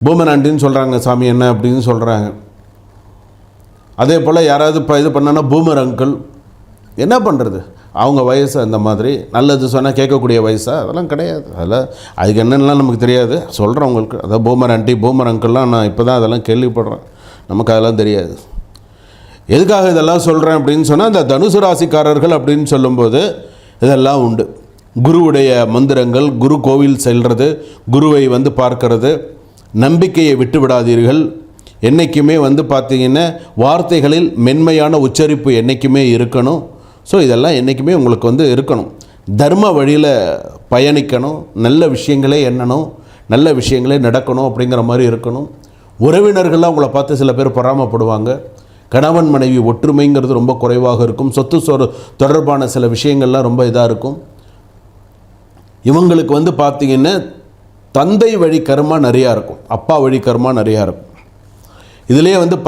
Boomer ஆண்டின்னு சொல்கிறாங்க சாமி என்ன அப்படின்னு சொல்கிறாங்க. அதே போல் யாராவது இப்போ இது பண்ணான்னா பூமர் அங்கிள். என்ன பண்ணுறது, அவங்க வயசு அந்த மாதிரி. நல்லது சொன்னால் கேட்கக்கூடிய வயசா? அதெல்லாம் கிடையாது. அதெல்லாம் அதுக்கு என்னென்னலாம் நமக்கு தெரியாது. சொல்கிறவங்களுக்கு அதாவது பூமர் ஆண்டி பூமர் அங்கிள்லாம் நான் இப்போ தான் அதெல்லாம் கேள்விப்படுறேன். நமக்கு அதெல்லாம் தெரியாது. எதுக்காக இதெல்லாம் சொல்கிறேன் அப்படின்னு சொன்னால், இந்த தனுசு ராசிக்காரர்கள் அப்படின்னு சொல்லும்போது இதெல்லாம் உண்டு. குருவுடைய மந்திரங்கள், குரு கோவில் செல்வது, குருவை பார்க்கறது, நம்பிக்கையை விட்டு விடாதீர்கள். என்றைக்குமே பார்த்தீங்கன்னா வார்த்தைகளில் மென்மையான உச்சரிப்பு என்றைக்குமே இருக்கணும். ஸோ இதெல்லாம் என்றைக்குமே உங்களுக்கு இருக்கணும். தர்ம வழியில் பயணிக்கணும், நல்ல விஷயங்களே எண்ணணும், நல்ல விஷயங்களே நடக்கணும் அப்படிங்கிற மாதிரி இருக்கணும். உறவினர்கள்லாம் உங்களை பார்த்து சில பேர் பொறாமப்படுவாங்க. கணவன் மனைவி ஒற்றுமைங்கிறது ரொம்ப குறைவாக இருக்கும். சொத்து தொடர்பான சில விஷயங்கள்லாம் ரொம்ப இதாக இருக்கும். இவங்களுக்கு பார்த்தீங்கன்னா தந்தை வழி கர்மா நிறையா இருக்கும், அப்பா வழி கர்மா நிறையா இருக்கும். இதிலே பார்த்தீங்கன்னா